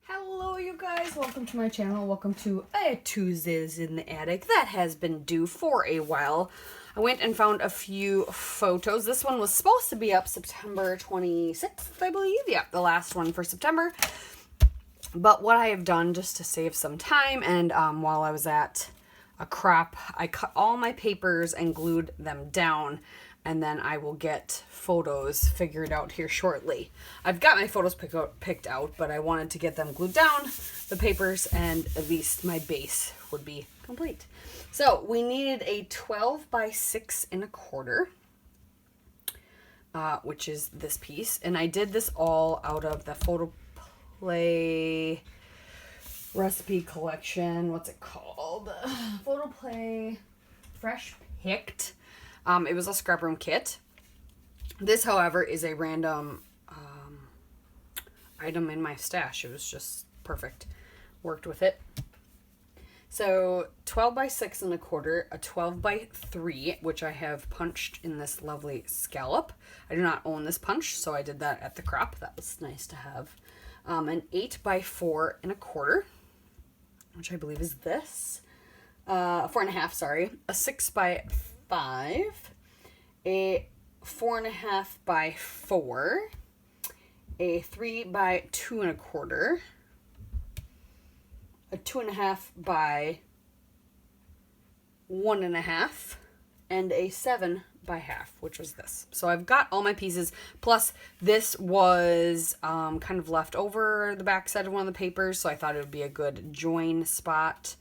Hello you guys, welcome to my channel. Welcome to Tuesdays in the Attic. That has been due for a while. I went and found a few photos. This one was supposed to be up September 26th, I believe. Yeah, the last one for September. But what I have done just to save some time, and while I was at a crop, I cut all my papers and glued them down, and then I will get photos figured out here shortly. I've got my photos picked out, but I wanted to get them glued down, the papers, and at least my base would be complete. So we needed a 12 by 6 1/4, which is this piece, and I did this all out of the Photoplay recipe collection. What's it called? Photoplay Fresh Picked. It was a scrub room kit. This, however, is a random item in my stash. It was just perfect. Worked with it. So 12 by 6 1/4, a 12 by 3, which I have punched in this lovely scallop. I do not own this punch, so I did that at the crop. That was nice to have. An 8 by 4 1/4, which I believe is this. 4 1/2, sorry. A 6 by 5, a 4 1/2 by 4, a 3 by 2 1/4, a 2 1/2 by 1 1/2, and a 7 by 1/2, which was this. So I've got all my pieces, plus this was kind of left over the back side of one of the papers, so I thought it would be a good join spot.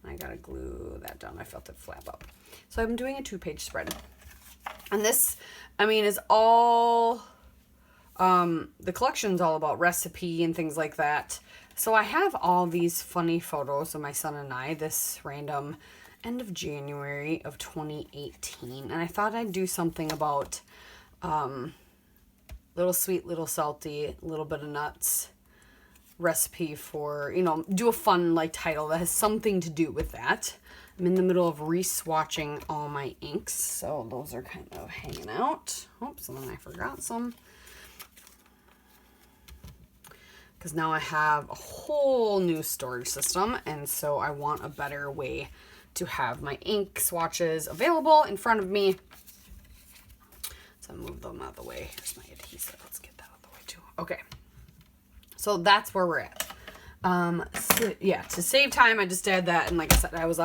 I gotta glue that down. I felt it flap up. So I'm doing a 2-page spread. And this, I mean, is all, the collection's all about recipe and things like that. So I have all these funny photos of my son and I, this random end of January of 2018. And I thought I'd do something about little sweet, little salty, a little bit of nuts recipe for, you know, do a fun like title that has something to do with that. I'm in the middle of re-swatching all my inks, so those are kind of hanging out. Oops, and then I forgot some. Because now I have a whole new storage system, and so I want a better way to have my ink swatches available in front of me. So I move them out of the way. Here's my adhesive. Let's get that out of the way too. Okay. So that's where we're at. So yeah, to save time, I just did that, and like I said, I was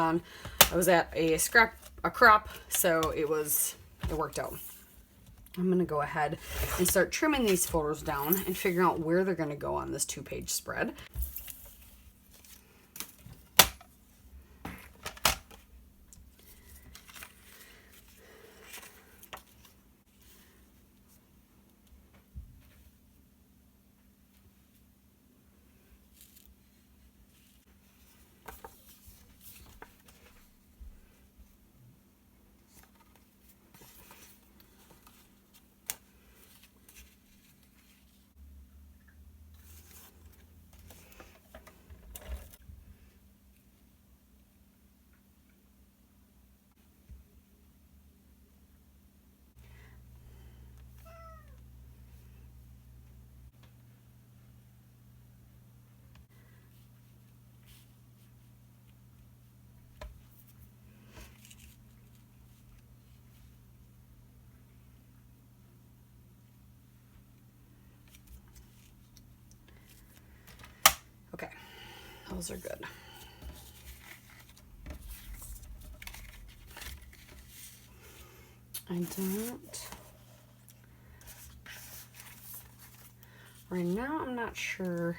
at a crop, so it worked out. I'm gonna go ahead and start trimming these photos down and figuring out where they're gonna go on this 2-page spread. Okay, those are good. Right now I'm not sure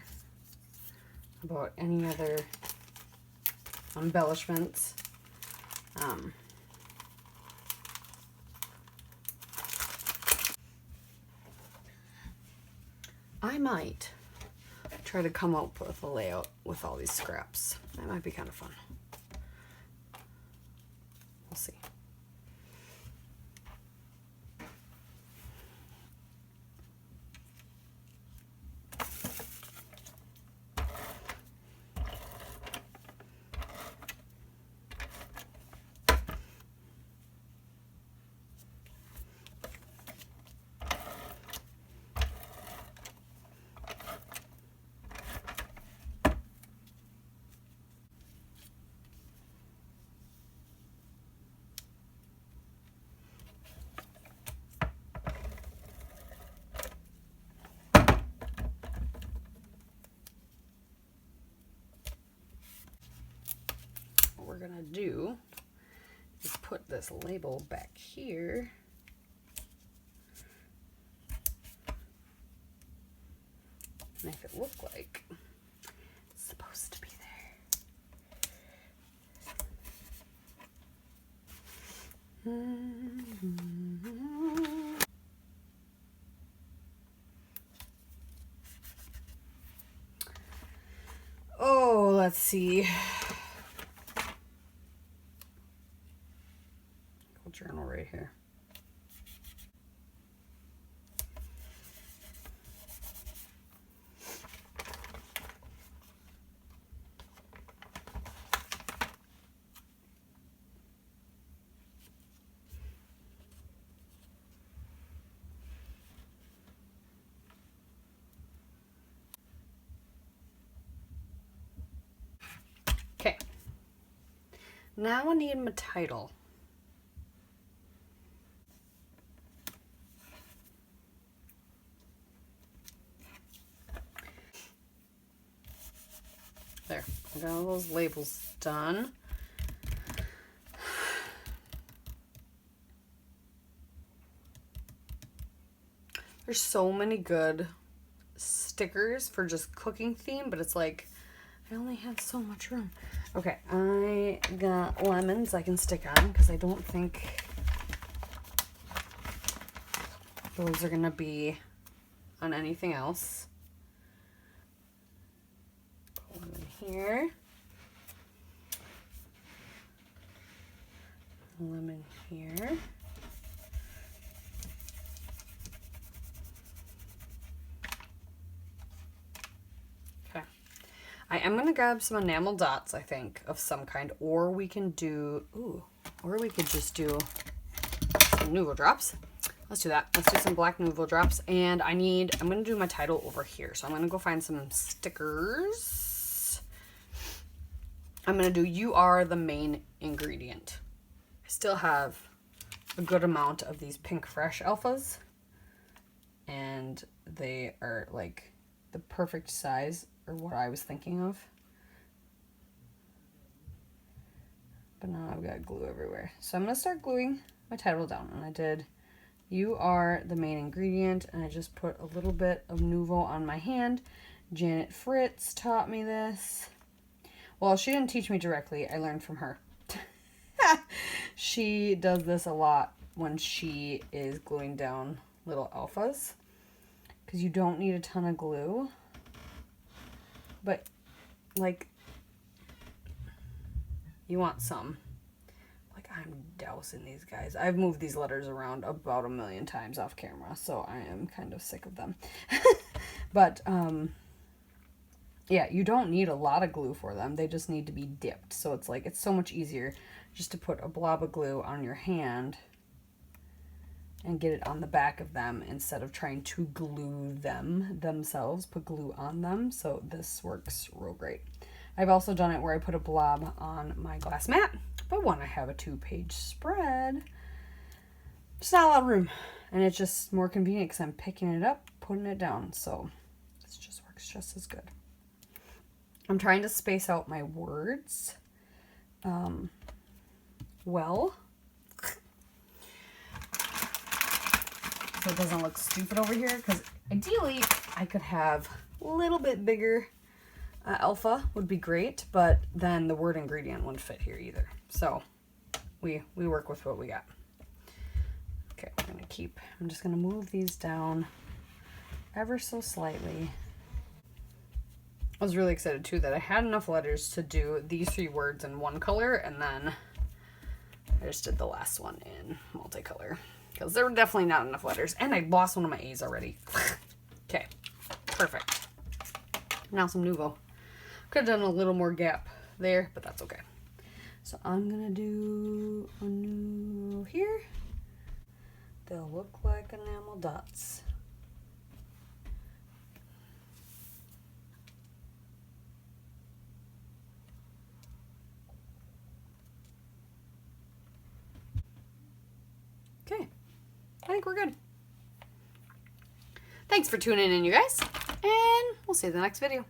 about any other embellishments. I might try to come up with a layout with all these scraps. That might be kind of fun. We'll see. gonna do is put this label back here. Make it look like it's supposed to be there. Oh, let's see. Journal right here. Okay. Now I need my title. There, I got all those labels done. There's so many good stickers for just cooking theme, but it's like, I only have so much room. Okay, I got lemons I can stick on because I don't think those are gonna be on anything else. Lemon here. Lemon here. Okay. I am gonna grab some enamel dots, I think, of some kind, or we can do, or we could just do some Nuvo drops. Let's do that. Let's do some black Nuvo drops. And I'm gonna do my title over here. So I'm gonna go find some stickers. I'm gonna do "You Are the Main Ingredient." I still have a good amount of these Pink Fresh alphas, and they are like the perfect size, or what I was thinking of. But now I've got glue everywhere. So I'm gonna start gluing my title down, and I did "You Are the Main Ingredient," and I just put a little bit of Nuvo on my hand. Janet Fritz taught me this. Well, she didn't teach me directly. I learned from her. She does this a lot when she is gluing down little alphas, because you don't need a ton of glue, but like you want some. Like, I'm dousing these guys. I've moved these letters around about 1,000,000 times off camera, so I am kind of sick of them. But yeah, you don't need a lot of glue for them. They just need to be dipped. So it's like, it's so much easier just to put a blob of glue on your hand and get it on the back of them instead of trying to glue them themselves, put glue on them. So this works real great. I've also done it where I put a blob on my glass mat, but when I have a 2-page spread, there's not a lot of room, and it's just more convenient because I'm picking it up, putting it down. So this just works just as good. I'm trying to space out my words well, so it doesn't look stupid over here, because ideally I could have a little bit bigger alpha would be great, but then the word ingredient wouldn't fit here either. So we work with what we got. Okay, I'm just gonna move these down ever so slightly. I was really excited too that I had enough letters to do these 3 words in one color, and then I just did the last one in multicolor, because there were definitely not enough letters, and I lost one of my A's already. Okay, perfect. Now some Nuvo. Could have done a little more gap there, but that's okay. So I'm gonna do a Nuvo here. They'll look like enamel dots. Okay, I think we're good. Thanks for tuning in, you guys, and we'll see you in the next video.